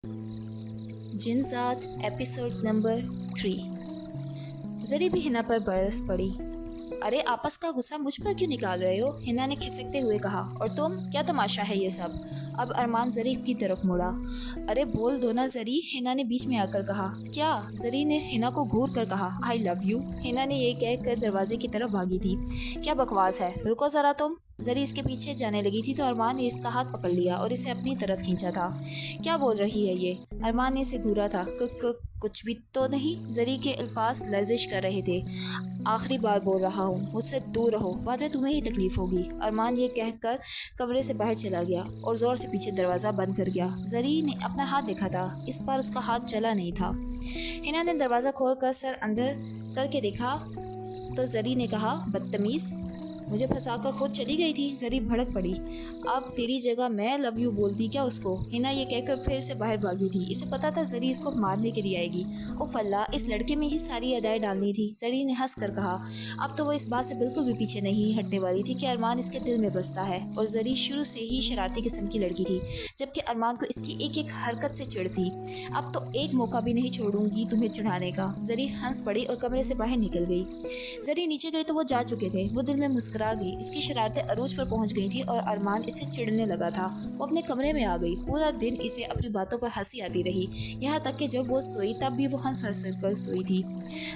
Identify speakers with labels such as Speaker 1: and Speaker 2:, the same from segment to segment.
Speaker 1: जिनजात episode number 3। जरी भी हिना पर बरस पड़ी। अरे आपस का गुस्सा मुझ पर क्यों निकाल रहे हो? हिना ने खिसकते हुए कहा। और तुम, क्या तमाशा है ये सब? अब अरमान जरी की तरफ मुड़ा। अरे बोल दो ना जरी, हिना ने बीच में आकर कहा। क्या? जरी ने हिना को घूर कर कहा। I love you. हिना ने ये कहकर दरवाजे की तरफ भागी थी। क्या बकवास है, रुको जरा तुम। जरी इसके पीछे जाने लगी थी तो अरमान ने इसका हाथ पकड़ लिया और इसे अपनी तरफ खींचा था। क्या बोल रही है ये? अरमान ने इसे घूरा था। कुछ भी तो नहीं। जरी के अल्फाज लर्जिश कर रहे थे। आखिरी बार बोल रहा हूँ, मुझसे दूर रहो, बाद में तुम्हें ही तकलीफ होगी। अरमान ये कहकर कमरे से बाहर चला गया और जोर से पीछे दरवाजा बंद कर गया। जरी ने अपना हाथ देखा था, इस बार उसका हाथ चला नहीं था। हिना ने दरवाजा खोलकर सर अंदर करके देखा तो जरी ने कहा, बदतमीज, मुझे फंसाकर खुद चली गई थी। जरी भड़क पड़ी। अब तेरी जगह मैं लव यू बोलती क्या उसको? हिना ये कहकर फिर से बाहर भागी थी। इसे पता था जरी इसको मारने के लिए आएगी। ओ फल्ला, इस लड़के में ही सारी अदाएं डालनी थी। जरी ने हंस कर कहा। अब तो वो इस बात से बिल्कुल भी पीछे नहीं हटने वाली थी कि अरमान इसके दिल में बसता है। और जरी शुरू से ही शरारती किस्म की लड़की थी, जबकि अरमान को इसकी एक एक हरकत से चिढ़ थी। अब तो एक मौका भी नहीं छोड़ूंगी तुम्हें चढ़ाने का। जरी हंस पड़ी और कमरे से बाहर निकल गई। जरी नीचे गई तो वो जा चुके थे। वो दिल में मुस्कुरा गई। इसकी शरारतें अरूज पर पहुंच गई थी और अरमान इससे चिढ़ने लगा था। वो अपने कमरे में आ गई। पूरा दिन इसे अपनी बातों पर हंसी आती रही, यहाँ तक कि जब वो सोई तब भी वो हंस हंस कर सोई थी।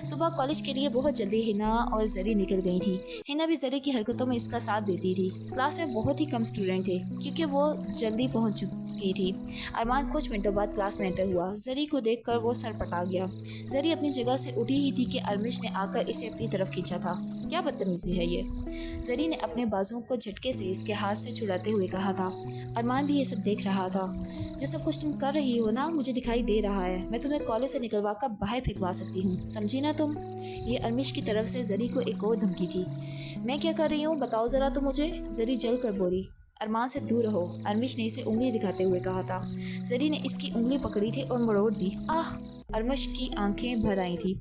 Speaker 1: सुबह कॉलेज के लिए बहुत जल्दी हिना और जरी निकल गई थी। हिना भी जरी की हरकतों में इसका साथ देती थी। क्लास में बहुत ही कम स्टूडेंट थे क्योंकि वो जल्दी पहुंच की थी। अरमान कुछ मिनटों बाद क्लास में एंटर हुआ। जरी को देखकर वो सर पटा गया। जरी अपनी जगह से उठी ही थी कि अरमिश ने आकर इसे अपनी तरफ खींचा था। क्या बदतमीजी है ये? जरी ने अपने बाजुओं को झटके से इसके हाथ से छुड़ाते हुए कहा था। अरमान भी ये सब देख रहा था। जो सब कुछ तुम कर रही हो ना, मुझे दिखाई दे रहा है। मैं तुम्हें कॉलेज से निकलवा कर बाहर फेंकवा सकती हूँ, समझी ना तुम? ये अरमिश की तरफ से जरी को एक और धमकी थी। मैं क्या कर रही हूँ बताओ जरा तो मुझे। जरी जल कर बोली। अरमान से दूर रहो, अरमिश ने इसे उंगली दिखाते हुए कहा था। जरी ने इसकी उंगली पकड़ी थी और मरोड़ दी। आह! अरमिश की आंखें भर आई थी।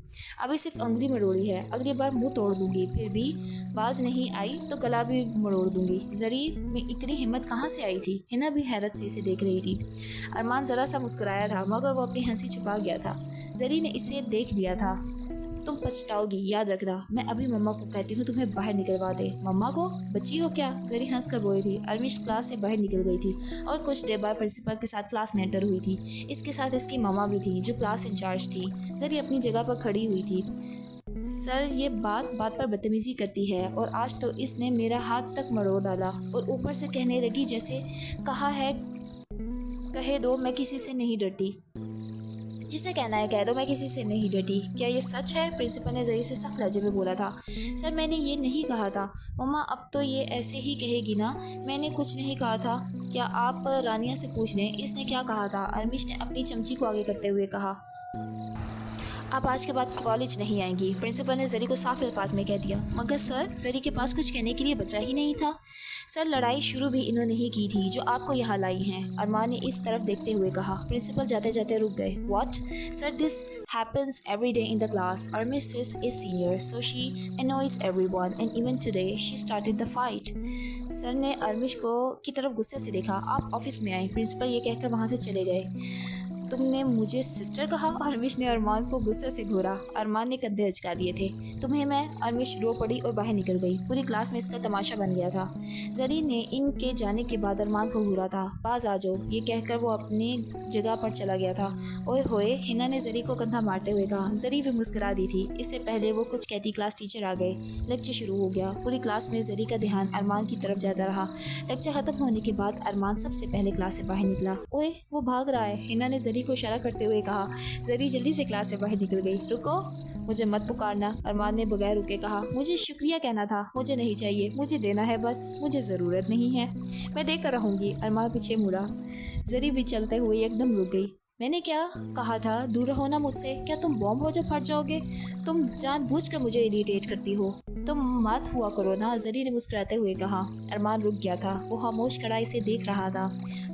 Speaker 1: अभी सिर्फ उंगली मरोड़ी है, अगली बार मुंह तोड़ दूंगी। फिर भी बाज नहीं आई तो गला भी मरोड़ दूंगी। जरी में इतनी हिम्मत कहाँ से आई थी? हिना भी हैरत से इसे देख रही थी। अरमान जरा सा मुस्कुराया था मगर वो अपनी हंसी छुपा गया था। जरी ने इसे देख लिया था। तुम पछताओगी, याद रखना। मैं अभी मम्मा को कहती हूँ तुम्हें बाहर निकलवा दे। मम्मा को? बच्ची हो क्या? जरी हंस कर बोली थी। अरमिश क्लास से बाहर निकल गई थी और कुछ देर बाद प्रिंसिपल के साथ क्लास में एंटर हुई थी। इसके साथ इसकी मम्मा भी थी जो क्लास इंचार्ज थी। जरी अपनी जगह पर खड़ी हुई थी। सर, ये बात बात पर बदतमीजी करती है और आज तो इसने मेरा हाथ तक मरोड़ डाला। और ऊपर से कहने लगी जैसे कहा है कहे दो मैं किसी से नहीं डरती। जिसे कहना है कह दो, मैं किसी से नहीं डरती। क्या ये सच है? प्रिंसिपल ने जरी से सख्त लहजे में बोला था। सर, मैंने ये नहीं कहा था। मम्मा, अब तो ये ऐसे ही कहेगी ना, मैंने कुछ नहीं कहा था। क्या आप रानिया से पूछ लें इसने क्या कहा था। अरमिश ने अपनी चमची को आगे करते हुए कहा। आप आज के बाद कॉलेज नहीं आएंगी, प्रिंसिपल ने जरी को साफ अल्फाज में कह दिया। मगर सर, जरी के पास कुछ कहने के लिए बचा ही नहीं था। सर, लड़ाई शुरू भी इन्होंने ही की थी जो आपको यहाँ लाई हैं, अरमान ने इस तरफ देखते हुए कहा। प्रिंसिपल जाते जाते रुक गए। What? Sir, this happens every day in the class. Our missus is senior, so she annoys everyone, and even today she started the fight. Sir ने अरमिश को की तरफ गुस्से से देखा। आप ऑफिस में आए, प्रिंसिपल ये कहकर वहाँ से चले गए। तुमने मुझे सिस्टर कहा? अरमिश ने अरमान को गुस्से से घूरा। अरमान ने कंधे अचका दिए थे। तुम्हें मैं? अरमिश रो पड़ी और बाहर निकल गई। पूरी क्लास में इसका तमाशा बन गया था। जरी ने इनके जाने के बाद अरमान को घूरा था। बाज आ जाओ, ये कहकर वो अपनी जगह पर चला गया था। ओए होए, हिना ने जरी को कंधा मारते हुए कहा। जरी भी मुस्कुरा दी थी। इससे पहले वो कुछ कहती क्लास टीचर आ गए। लेक्चर शुरू हो गया। पूरी क्लास में जरी का ध्यान अरमान की तरफ जाता रहा। लेक्चर खत्म होने के बाद अरमान सबसे पहले क्लास से बाहर निकला। ओए, वो भाग रहा है, हिना ने जरी को इशारा करते हुए कहा। जरी जल्दी से क्लास से बाहर निकल गई। रुको, मुझे मत पुकारना, अरमान ने बगैर रुके कहा। मुझे शुक्रिया कहना था। मुझे नहीं चाहिए, मुझे देना है बस, मुझे ज़रूरत नहीं है। मैं देकर रहूँगी। अरमान पीछे मुड़ा। जरी भी चलते हुए एकदम रुक गई। मैंने क्या कहा था? दूर रहो ना मुझसे। क्या तुम बॉम्ब हो जो फट जाओगे? तुम जानबूझकर मुझे इरिटेट करती हो। तुम मत हुआ करो ना, जरी ने मुस्कुराते हुए कहा। अरमान रुक गया था। वो खामोश खड़ा इसे देख रहा था।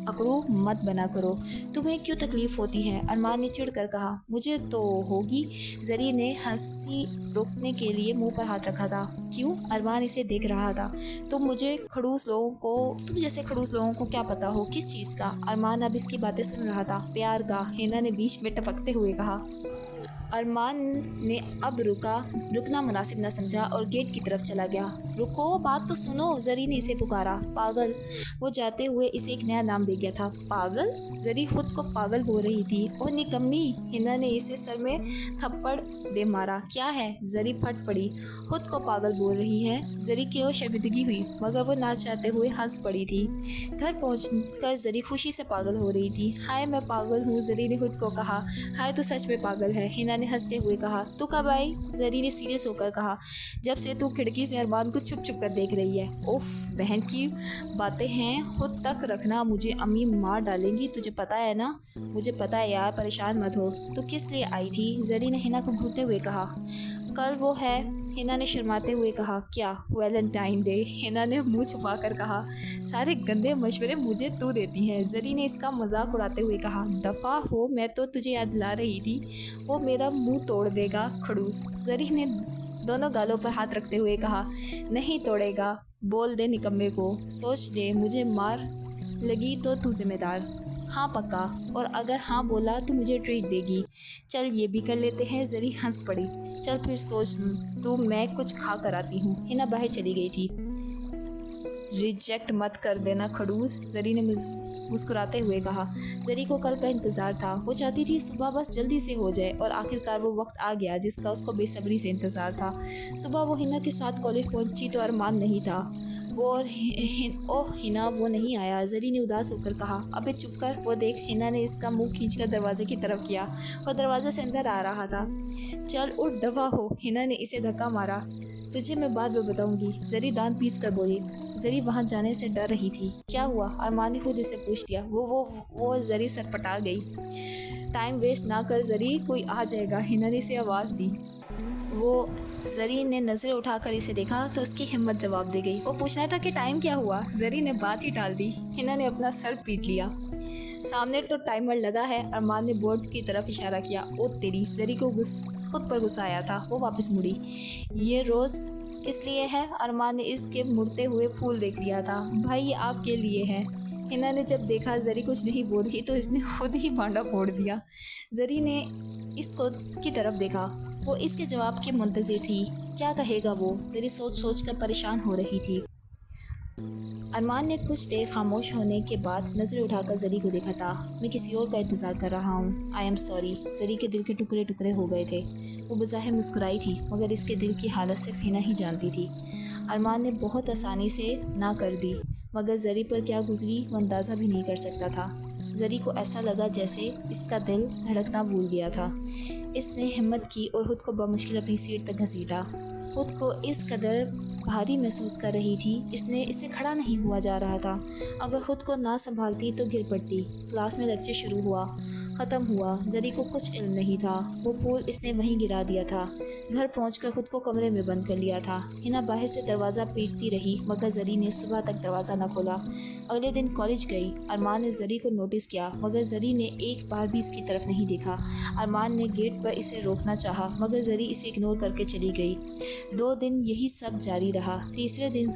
Speaker 1: अकड़ू मत बना करो, तुम्हें क्यों तकलीफ होती है? अरमान ने चिढ़कर कहा। मुझे तो होगी। जरी ने हंसी रोकने के लिए मुंह पर हाथ रखा था। क्यों? अरमान इसे देख रहा था। तुम जैसे खड़ूस लोगों को क्या पता हो किस चीज़ का? अरमान अब इसकी बातें सुन रहा था। प्यार, रुका, हिना ने बीच में टपकते हुए कहा। अरमान ने अब रुकना मुनासिब न समझा और गेट की तरफ चला गया। रुको, बात तो सुनो, जरी ने इसे पुकारा। पागल। वो जाते हुए इसे एक नया नाम दे गया था, पागल। जरी खुद को पागल बोल रही थी। ओह निकम्मी, हिना ने इसे सर में थप्पड़ दे मारा। क्या है? जरी फट पड़ी। खुद को पागल बोल रही है। जरी की ओर शर्मिंदगी हुई, मगर वो ना चाहते हुए हंस पड़ी थी। घर पहुंचकर जरी खुशी से पागल हो रही थी। हाय मैं पागल हूँ, जरी ने खुद को कहा। हाय तू सच में पागल है, हिना ने हंसते हुए कहा। तू कब आई? जरी ने सीरियस होकर कहा। जब से तू खिड़की से अरमान को छुप छुप कर देख रही है। उफ, बहन की बातें हैं, खुद तक रखना, मुझे अम्मी मार डालेंगी, तुझे पता है ना। मुझे पता है यार, परेशान मत हो। तू किस लिए आई थी? जरी ने हिना को घूरते हुए कहा। कल वो है, हिना ने शर्माते हुए कहा। क्या? वैलेंटाइन डे, हिना ने मुंह छुपा कर कहा। सारे गंदे मशवरे मुझे तू देती है, जरी ने इसका मजाक उड़ाते हुए कहा। दफा हो, मैं तो तुझे याद दिला रही थी। वो मेरा मुंह तोड़ देगा खड़ूस, जरी ने दोनों गालों पर हाथ रखते हुए कहा। नहीं तोड़ेगा, बोल दे निकम्मे को, सोच ले मुझे मार लगी तो तू जिम्मेदार। हाँ पक्का, और अगर हाँ बोला तो मुझे ट्रीट देगी। चल ये भी कर लेते हैं, जरी हंस पड़ी। चल फिर सोच तू, मैं कुछ खा कर आती हूँ। हिना बाहर चली गई थी। रिजेक्ट मत कर देना खड़ूस, जरी ने मुस्कुराते हुए कहा। जरी को कल का इंतज़ार था। वो चाहती थी सुबह बस जल्दी से हो जाए, और आखिरकार वो वक्त आ गया जिसका उसको बेसब्री से इंतज़ार था। सुबह वो हिना के साथ कॉलेज पहुंची तो अरमान नहीं था। ओह हिना, वो नहीं आया। जरी ने उदास होकर कहा। अबे चुप कर, वो देख। हिना ने इसका मुंह खींचकर दरवाजे की तरफ किया। वो दरवाजे से अंदर आ रहा था। चल उठ, दफा हो, हिना ने इसे धक्का मारा। तुझे मैं बाद में बताऊंगी, जरी दांत पीस कर बोली। जरी वहां जाने से डर रही थी। क्या हुआ? अरमान ने खुद इसे पूछ लिया। वो जरी सरपटा गई। टाइम वेस्ट ना कर जरी, कोई आ जाएगा, हिना ने इसे आवाज़ दी। वो जरी ने नज़रें उठाकर इसे देखा तो उसकी हिम्मत जवाब दे गई। वो पूछना था कि टाइम क्या हुआ। जरी ने बात ही टाल दी। हिना ने अपना सर पीट लिया। सामने तो टाइमर लगा है, अरमान ने बोर्ड की तरफ इशारा किया। ओ तेरी, जरी को खुद पर गुस्सा आया था। वो वापस मुड़ी। ये रोज़ किस लिए है? अरमान ने इसके मुड़ते हुए फूल देख लिया था। भाई ये आपके लिए है। हिना ने जब देखा जरी कुछ नहीं बोल रही तो इसने खुद ही भांडा फोड़ दिया। जरी ने इसको की तरफ देखा। वो इसके जवाब की मुंतज़िर थी। क्या कहेगा वो? जरी सोच सोच कर परेशान हो रही थी। अरमान ने कुछ देर खामोश होने के बाद नज़रें उठाकर जरी को देखा था। मैं किसी और का इंतज़ार कर रहा हूँ। I am sorry. जरी के दिल के टुकड़े टुकड़े हो गए थे। वो बज़ाहिर मुस्कुराई थी, मगर इसके दिल की हालत सिर्फ हिना ही जानती थी। अरमान ने बहुत आसानी से ना कर दी, मगर जरी पर क्या गुजरी वो अंदाज़ा भी नहीं कर सकता था। जरी को ऐसा लगा जैसे इसका दिल धड़कना भूल गया था। इसने हिम्मत की और ख़ुद को बमुश्किल अपनी सीट तक घसीटा। खुद को इस कदर भारी महसूस कर रही थी। इसे खड़ा नहीं हुआ जा रहा था। अगर खुद को ना संभालती तो गिर पड़ती। क्लास में लेक्चर शुरू हुआ, ख़त्म हुआ। जरी को कुछ इल्म नहीं था। वो फूल इसने वहीं गिरा दिया था। घर पहुंचकर खुद को कमरे में बंद कर लिया था। हिना बाहर से दरवाज़ा पीटती रही, मगर जरी ने सुबह तक दरवाज़ा न खोला। अगले दिन कॉलेज गई। अरमान ने जरी को नोटिस किया, मगर जरी ने एक बार भी इसकी तरफ नहीं देखा। अरमान ने गेट पर इसे रोकना चाहा, मगर जरी इसे इग्नोर करके चली गई। 2 दिन यही सब जारी रहा। तीसरे दिन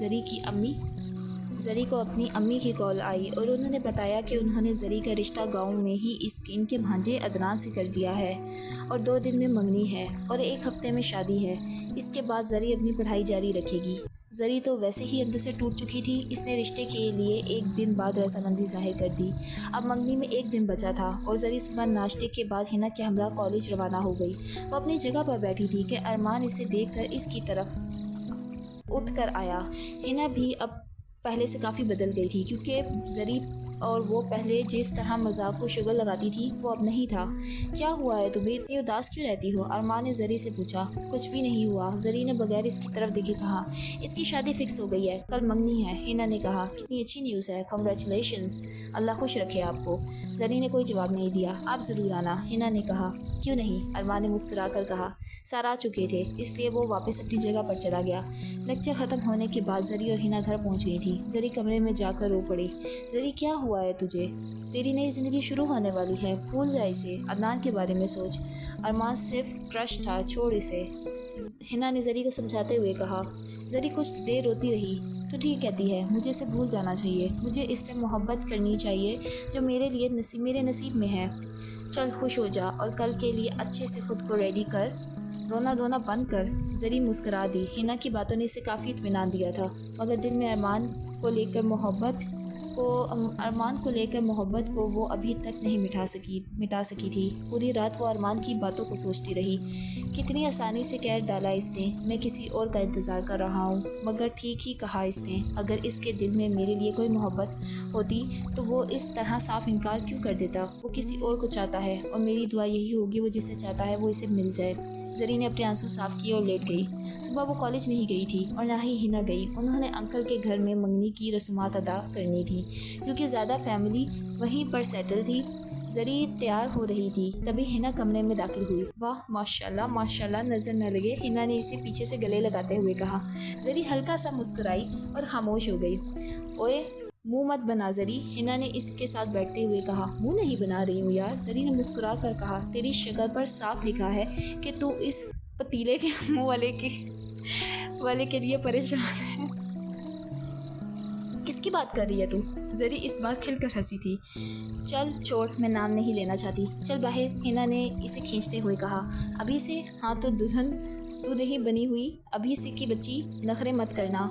Speaker 1: जरी को अपनी अम्मी की कॉल आई और उन्होंने बताया कि उन्होंने जरी का रिश्ता गांव में ही इनके भांजे अदनान से कर दिया है, और 2 दिन में मंगनी है और 1 हफ्ते में शादी है। इसके बाद जरी अपनी पढ़ाई जारी रखेगी। जरी तो वैसे ही अंदर से टूट चुकी थी। इसने रिश्ते के लिए 1 दिन बाद रजामंदी जाहिर कर दी। अब मंगनी में 1 दिन बचा था और जरी सुबह नाश्ते के बाद हिना के हमरा कॉलेज रवाना हो गई। वो अपनी जगह पर बैठी थी कि अरमान इसे देखकर इसकी तरफ उठ कर आया। हिना भी अब पहले से काफ़ी बदल गई थी, क्योंकि जरी और वो पहले जिस तरह मजाक को शुगर लगाती थी वो अब नहीं था। क्या हुआ है तुम्हें, इतनी उदास क्यों रहती हो? अरमान ने जरी से पूछा। कुछ भी नहीं हुआ, जरी ने बगैर इसकी तरफ देखे कहा। इसकी शादी फिक्स हो गई है, कल मंगनी है। हिना ने कहा। कितनी अच्छी न्यूज़ है, कॉन्ग्रेचुलेशंस, अल्लाह खुश रखे आपको। जरी ने कोई जवाब नहीं दिया। आप ज़रूर आना, हिना ने कहा। क्यों नहीं, अरमान ने मुस्कुरा कर कहा। सर आ चुके थे, इसलिए वो वापस अपनी जगह पर चला गया। लेक्चर ख़त्म होने के बाद जरी और हिना घर पहुंच गई थी। जरी कमरे में जाकर रो पड़ी। जरी क्या हुआ है तुझे? तेरी नई ज़िंदगी शुरू होने वाली है, भूल जा इसे। अदनान के बारे में सोच। अरमान सिर्फ क्रश था, छोड़ इसे, हिना ने जरी को समझाते हुए कहा। जरी कुछ देर रोती रही, तो ठीक कहती है, मुझे इसे भूल जाना चाहिए, मुझे इससे मोहब्बत करनी चाहिए जो मेरे लिए मेरे नसीब में है। चल खुश हो जा और कल के लिए अच्छे से खुद को रेडी कर, रोना धोना बंद कर। जरी मुस्कुरा दी। हिना की बातों ने इसे काफ़ी इत्मीनान दिया था, मगर दिल में को लेकर मोहब्बत अरमान को लेकर मोहब्बत को वो अभी तक नहीं मिटा सकी थी। पूरी रात वो अरमान की बातों को सोचती रही। कितनी आसानी से कह डाला इसने, मैं किसी और का इंतज़ार कर रहा हूँ। मगर ठीक ही कहा इसने, अगर इसके दिल में मेरे लिए कोई मोहब्बत होती तो वो इस तरह साफ इनकार क्यों कर देता। वो किसी और को चाहता है और मेरी दुआ यही होगी वो जिसे चाहता है वो इसे मिल जाए। जरी ने अपने आंसू साफ किए और लेट गई। सुबह वो कॉलेज नहीं गई थी और ना ही हिना गई। उन्होंने अंकल के घर में मंगनी की रस्मात अदा करनी थी, क्योंकि ज़्यादा फैमिली वहीं पर सेटल थी। जरी तैयार हो रही थी, तभी हिना कमरे में दाखिल हुई। वाह माशाल्लाह माशाल्लाह, नज़र न लगे, हिना ने इसे पीछे से गले लगाते हुए कहा। जरी हल्का सा मुस्कुराई और खामोश हो गई। ओए मुंह मत बना जरी, हिना ने इसके साथ बैठते हुए कहा। मुंह नहीं बना रही हूँ यार, जरी ने मुस्कुरा कर कहा। तेरी शक्ल पर साफ लिखा है कि तू इस पतीले के मुंह वाले के लिए परेशान है। किसकी बात कर रही है तू? जरी इस बार खिलकर हंसी थी। चल छोड़, मैं नाम नहीं लेना चाहती, चल बाहर, हिना ने इसे खींचते हुए कहा। अभी से? हाँ तो दुल्हन तू नहीं बनी हुई, अभी से की बच्ची, नखरे मत करना,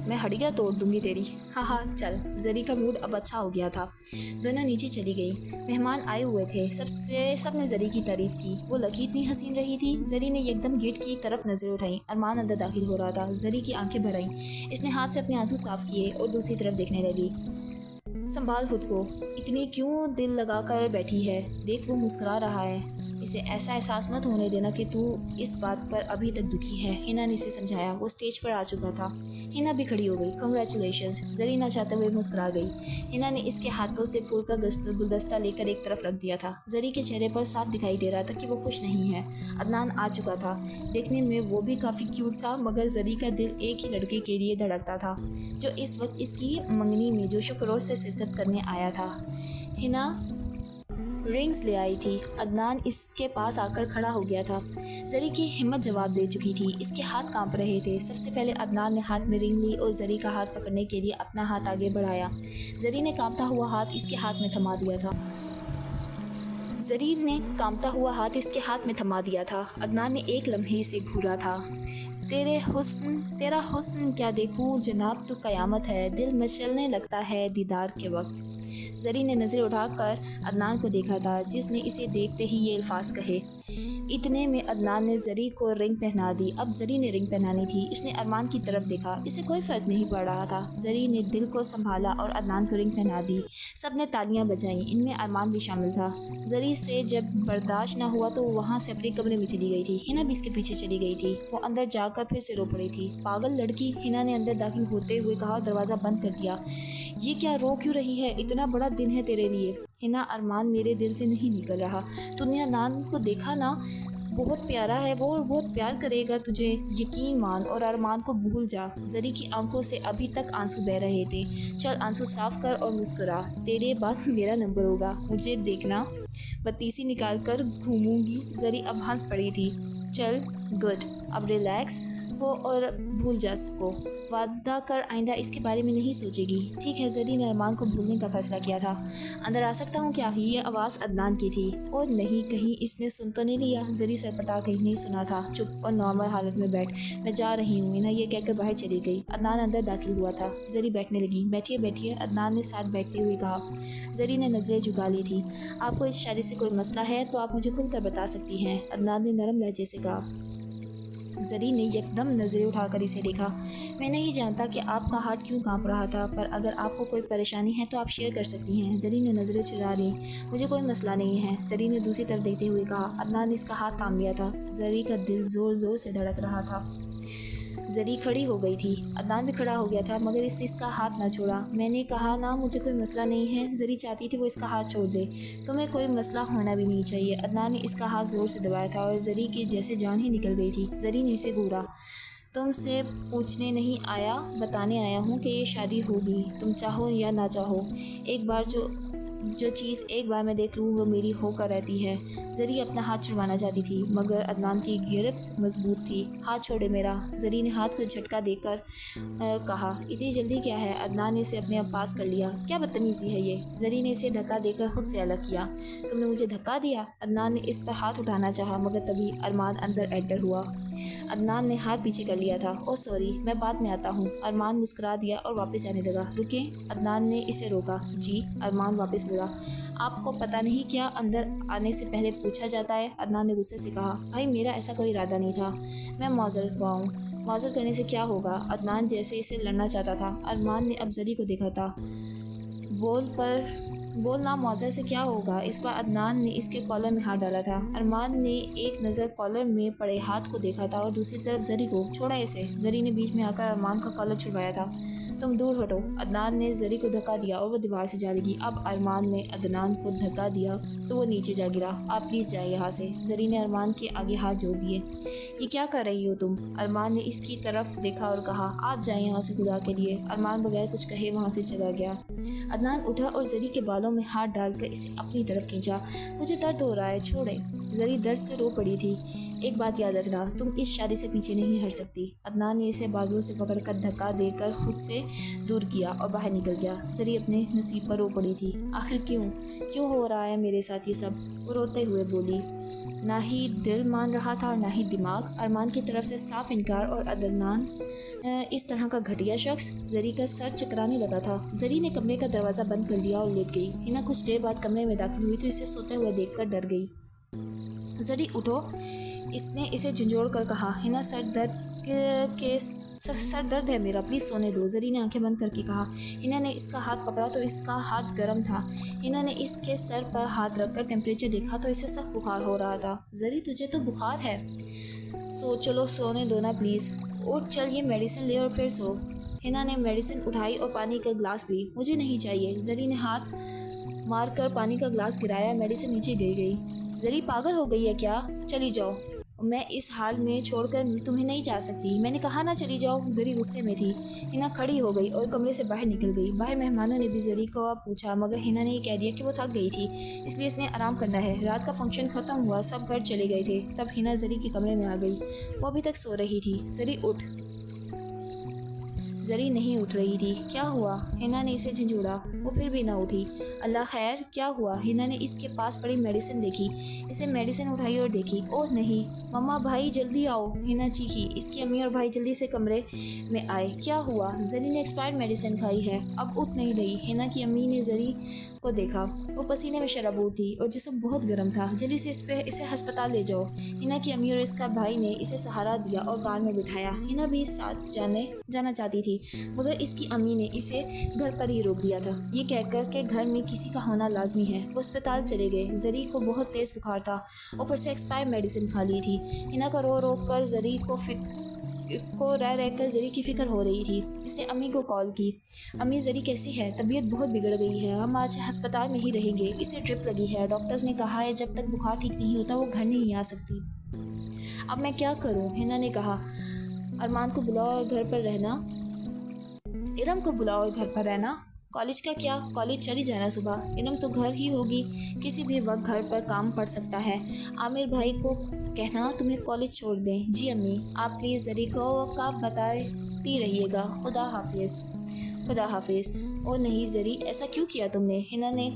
Speaker 1: मैं हड्डियाँ तोड़ दूंगी तेरी। हाँ हाँ चल। जरी का मूड अब अच्छा हो गया था। दोनों नीचे चली गई। मेहमान आए हुए थे, सबने जरी की तारीफ की। वो लकी इतनी हसीन रही थी। जरी ने एकदम गेट की तरफ नजर उठाई। अरमान अंदर दाखिल हो रहा था। जरी की आंखें भर आईं। इसने हाथ से अपने आंसू साफ किए और दूसरी तरफ देखने लगी। संभाल खुद को, इतनी क्यों दिल लगा कर बैठी है? देख वो मुस्कुरा रहा है। इसे ऐसा एहसास मत होने देना कि तू इस बात पर अभी तक दुखी है, हिना ने इसे समझाया। वो स्टेज पर आ चुका था। हिना भी खड़ी हो गई। कांग्रेचुलेशंस, जरी ना चाहते हुए मुस्कुरा गई। हिना ने इसके हाथों से फूल का गुलदस्ता लेकर एक तरफ रख दिया था। जरी के चेहरे पर साफ दिखाई दे रहा था कि वो खुश नहीं है। अदनान आ चुका था। देखने में वो भी काफ़ी क्यूट था, मगर जरी का दिल एक ही लड़के के लिए धड़कता था, जो इस वक्त इसकी मंगनी में जोशो खरोश से शिरकत करने आया था। हिना रिंग्स ले आई थी। अदनान इसके पास आकर खड़ा हो गया था। जरी की हिम्मत जवाब दे चुकी थी। इसके हाथ कांप रहे थे। सबसे पहले अदनान ने हाथ में रिंग ली और जरी का हाथ पकड़ने के लिए अपना हाथ आगे बढ़ाया। जरी ने कांपता हुआ हाथ इसके हाथ में थमा दिया था। अदनान ने एक लम्हे से घूरा था। तेरा हुस्न क्या देखूं जनाब, तो कयामत है, दिल मचलने लगता है दीदार के वक्त। जरी ने नज़र उठाकर अदनान को देखा था, जिसने इसे देखते ही ये अल्फाज कहे। इतने में अदनान ने जरी को रिंग पहना दी। अब जरी ने रिंग पहनानी थी। इसने अरमान की तरफ देखा। इसे कोई फ़र्क नहीं पड़ रहा था। जरी ने दिल को संभाला और अदनान को रिंग पहना दी। सब ने तालियां बजाईं, इनमें अरमान भी शामिल था। जरी से जब बर्दाश्त न हुआ तो वहाँ से अपने कमरे में चली गई थी। हिना भी इसके पीछे चली गई थी। वो अंदर जाकर फिर से रो पड़ी थी। पागल लड़की, हिना ने अंदर दाखिल होते हुए कहा। दरवाज़ा बंद कर दिया। ये क्या, रो क्यों रही है? इतना बड़ा दिन है तेरे लिए। हिना, अरमान मेरे दिल से नहीं निकल रहा। तूने अदनान को देखा ना, बहुत प्यारा है वो और बहुत प्यार करेगा तुझे, यकीन मान और अरमान को भूल जा। जरी की आंखों से अभी तक आंसू बह रहे थे। चल आंसू साफ कर और मुस्कुरा, तेरे बाद मेरा नंबर होगा, मुझे देखना, बत्तीसी निकाल कर घूमूंगी। जरी अब हंस पड़ी थी। चल गुड, अब रिलैक्स हो और भूल जा इसको। वादा कर आइंदा इसके बारे में नहीं सोचेगी। ठीक है। जरी ने अरमान को भूलने का फैसला किया था। अंदर आ सकता हूँ क्या? ये आवाज़ अदनान की थी। और नहीं, कहीं इसने सुन तो नहीं लिया? जरी सरपटा गई। नहीं सुना था। चुप और नॉर्मल हालत में बैठ, मैं जा रही हूँ ना, ये कहकर बाहर चली गई। अदनान अंदर दाखिल हुआ था। जरी बैठने लगी। बैठिए बैठिए, अदनान ने साथ बैठते हुए कहा। जरी ने नज़रें झुका ली थी। आपको इस शादी से कोई मसला है तो आप मुझे खुलकर बता सकती हैं, अदनान ने नरम लहजे से कहा। जरी ने एकदम नज़रें उठाकर इसे देखा। मैं नहीं जानता कि आपका हाथ क्यों कांप रहा था, पर अगर आपको कोई परेशानी है तो आप शेयर कर सकती हैं। जरी ने नज़रें चुरा ली। मुझे कोई मसला नहीं है, जरी ने दूसरी तरफ देखते हुए कहा। अदनान ने इसका हाथ थाम लिया था। जरी का दिल ज़ोर ज़ोर से धड़क रहा था। जरी खड़ी हो गई थी। अदनान भी खड़ा हो गया था, मगर इसने इसका हाथ ना छोड़ा। मैंने कहा ना, मुझे कोई मसला नहीं है। जरी चाहती थी वो इसका हाथ छोड़ दे। तुम्हें कोई मसला होना भी नहीं चाहिए। अदनान ने इसका हाथ ज़ोर से दबाया था और जरी की जैसे जान ही निकल गई थी। जरी ने इसे घूरा। तुमसे पूछने नहीं आया, बताने आया हूँ कि ये शादी होगी, तुम चाहो या ना चाहो। जो चीज़ एक बार मैं देख लूँ वो मेरी होकर रहती है। जरी अपना हाथ छुड़वाना चाहती थी मगर अदनान की गिरफ्त मजबूत थी। हाथ छोड़े मेरा। जरी ने हाथ को झटका देकर कहा, इतनी जल्दी क्या है? अदनान ने इसे अपने पास कर लिया। क्या बदतमीज़ी है ये? जरी ने इसे धक्का देकर खुद से अलग किया। तुमने मुझे धक्का दिया? अदनान ने इस पर हाथ उठाना चाहा मगर तभी अरमान अंदर एंटर हुआ। अदनान ने हाथ पीछे कर लिया था। ओह सॉरी, मैं बाद में आता हूँ। अरमान मुस्कुरा दिया और वापस जाने लगा। रुकें, अदनान ने इसे रोका। जी। अरमान वापस मुड़ा। आपको पता नहीं क्या अंदर आने से पहले पूछा जाता है? अदनान ने गुस्से से कहा। भाई मेरा ऐसा कोई इरादा नहीं था, मैं माजरत हुआ हूँ। माजरत करने से क्या होगा? अदनान जैसे इसे लड़ना चाहता था। अरमान ने अब जरी को देखा था। बोलना मुआवजा से क्या होगा? इस बार अदनान ने इसके कॉलर में हाथ डाला था। अरमान ने एक नज़र कॉलर में पड़े हाथ को देखा था और दूसरी तरफ जरी को। छोड़ा इसे। जरी ने बीच में आकर अरमान का कॉलर छुड़वाया था। तुम दूर हटो। अदनान ने जरी को धक्का दिया और वो दीवार से जा लगी। अब अरमान ने अदनान को धक्का दिया तो वो नीचे जा गिरा। आप प्लीज़ जाए यहाँ से। जरी ने अरमान के आगे हाथ जोड़ दिए। ये क्या कर रही हो तुम? अरमान ने इसकी तरफ देखा और कहा, आप जाए यहाँ से खुदा के लिए। अरमान बगैर कुछ कहे वहाँ से चला गया। अदनान उठा और जरी के बालों में हाथ डालकर इसे अपनी तरफ खींचा। मुझे दर्द हो रहा है, छोड़े। जरी दर्द से रो पड़ी थी। एक बात याद रखना, तुम इस शादी से पीछे नहीं हट सकती। अदनान ने इसे बाजुओं से पकड़कर धक्का देकर खुद से दूर किया और बाहर निकल गया। जरी अपने नसीब पर रो पड़ी थी। आखिर क्यों हो रहा है मेरे साथ ये सब? वो रोते हुए बोली। ना ही दिल मान रहा था और ना ही दिमाग। अरमान की तरफ से साफ इनकार और अदनान इस तरह का घटिया शख्स। जरी का सर चकराने लगा था। जरी ने कमरे का दरवाज़ा बंद कर लिया और लेट गई। हिना कुछ देर बाद कमरे में दाखिल हुई तो इसे सोते हुए देखकर डर गई। जरी उठो, इसने इसे झंझोड़ कर कहा। हिना सर दर्द है मेरा, प्लीज़ सोने दो। जरी ने आंखें बंद करके कहा। हिना ने इसका हाथ पकड़ा तो इसका हाथ गर्म था। हिना ने इसके सर पर हाथ रखकर टेम्परेचर देखा तो इसे सख्त बुखार हो रहा था। जरी तुझे तो बुखार है। चलो सोने दो ना प्लीज़। उठ चल, ये मेडिसिन ले और फिर सो। हिना ने मेडिसिन उठाई और पानी का ग्लास पी। मुझे नहीं चाहिए। जरी ने हाथ मारकर पानी का ग्लास गिराया। मेडिसिन नीचे गिर गई। जरी पागल हो गई है क्या? चली जाओ, मैं इस हाल में छोड़कर तुम्हें नहीं जा सकती। मैंने कहा ना चली जाओ। जरी गुस्से में थी। हिना खड़ी हो गई और कमरे से बाहर निकल गई। बाहर मेहमानों ने भी जरी को पूछा मगर हिना ने कह दिया कि वो थक गई थी, इसलिए इसने आराम करना है। रात का फंक्शन ख़त्म हुआ, सब घर चले गए थे। तब हिना जरी के कमरे में आ गई। वो अभी तक सो रही थी। जरी उठ। जरी नहीं उठ रही थी। क्या हुआ? हिना ने इसे झंझोड़ा। वो फिर भी ना उठी। अल्लाह खैर, क्या हुआ? हिना ने इसके पास पड़ी मेडिसिन देखी। इसे मेडिसिन उठाई और देखी। ओह नहीं, मम्मा भाई जल्दी आओ। हिना चीखी। इसकी अम्मी और भाई जल्दी से कमरे में आए। क्या हुआ? जरी ने एक्सपायर्ड मेडिसिन खाई है, अब उठ नहीं रही। हिना की अम्मी ने जरी को देखा। वो पसीने में शराबूर थी और जिस्म बहुत गर्म था। जल्दी से इसे अस्पताल ले जाओ। हिना की अम्मी और इसका भाई ने इसे सहारा दिया और कार में बिठाया। हिना भी साथ जाना चाहती थी मगर इसकी अम्मी ने इसे घर पर ही रोक दिया था, ये कहकर कि घर में किसी का होना लाजमी है। वो अस्पताल चले गए। जरी को बहुत तेज बुखार था, ऊपर से एक्सपायर मेडिसिन खा ली थी। हिना का रो कर जरी को रह कर जरी की फिक्र हो रही थी। इसने अम्मी को कॉल की। अम्मी जरी कैसी है? तबीयत बहुत बिगड़ गई है, हम आज अस्पताल में ही रहेंगे। इसे ड्रिप लगी है, डॉक्टर्स ने कहा है जब तक बुखार ठीक नहीं होता वो घर नहीं आ सकती। अब मैं क्या करूं? हिना ने कहा। अरमान को बुलाओ और घर पर रहना। इरम को बुलाओ और घर पर रहना। कॉलेज का क्या? कॉलेज चली जाना सुबह। इरम तो घर ही होगी, किसी भी वक्त घर पर काम पड़ सकता है। आमिर भाई को कहना तुम्हें कॉलेज छोड़ दें। जी अम्मी। आप प्लीज़ जरी को वक़्त बताती रहिएगा। खुदा हाफिज़। खुदा हाफिज़। ओ नहीं जरी, ऐसा क्यों किया तुमने? हिना ने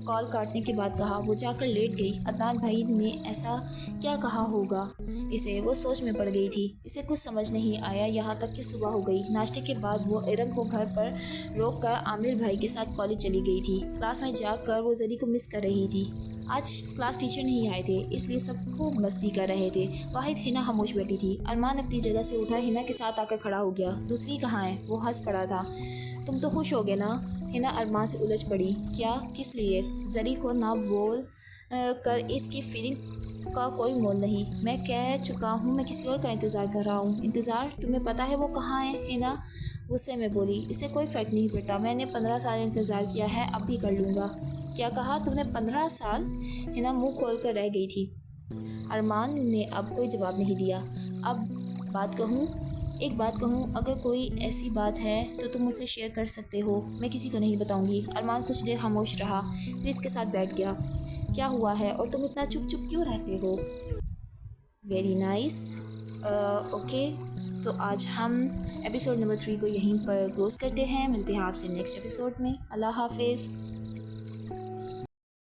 Speaker 1: कॉल काटने के बाद कहा। वो जाकर लेट गई। अदनान भाई ने ऐसा क्या कहा होगा इसे? वो सोच में पड़ गई थी। इसे कुछ समझ नहीं आया यहाँ तक कि सुबह हो गई। नाश्ते के बाद वो इरम को घर पर रोक कर आमिर भाई के साथ कॉलेज चली गई थी। क्लास में जाकर वो जरी को मिस कर रही थी। आज क्लास टीचर नहीं आए थे इसलिए सब खूब मस्ती कर रहे थे। वाहिद हिना खामोश बैठी थी। अरमान अपनी जगह से उठा हिना के साथ आकर खड़ा हो गया। दूसरी कहाँ है? वो हंस पड़ा था। तुम तो खुश हो गए ना? हिना अरमान से उलझ पड़ी। क्या? किस लिए? जरी को ना बोल कर इसकी फीलिंग्स का कोई मोल नहीं। मैं कह चुका हूँ मैं किसी और का इंतज़ार कर रहा हूँ। इंतज़ार? तुम्हें पता है वो कहाँ है? हिना गुस्से में बोली। इसे कोई फ़र्क नहीं पड़ता, मैंने 15 साल इंतज़ार किया है, अब भी कर लूँगा। क्या कहा तुमने? 15 साल? हिना मुँह खोल कर रह गई थी। अरमान ने अब कोई जवाब नहीं दिया। अब बात कहूँ? एक बात कहूँ, अगर कोई ऐसी बात है तो तुम मुझसे शेयर कर सकते हो, मैं किसी को नहीं बताऊँगी। अरमान कुछ देर खामोश रहा, फिर इसके साथ बैठ गया। क्या हुआ है और तुम इतना चुप चुप क्यों रहते हो? Very nice. ओके, तो आज हम एपिसोड नंबर 3 को यहीं पर क्लोज़ करते हैं। मिलते हैं आपसे नेक्स्ट एपिसोड में। अल्लाह हाफिज़।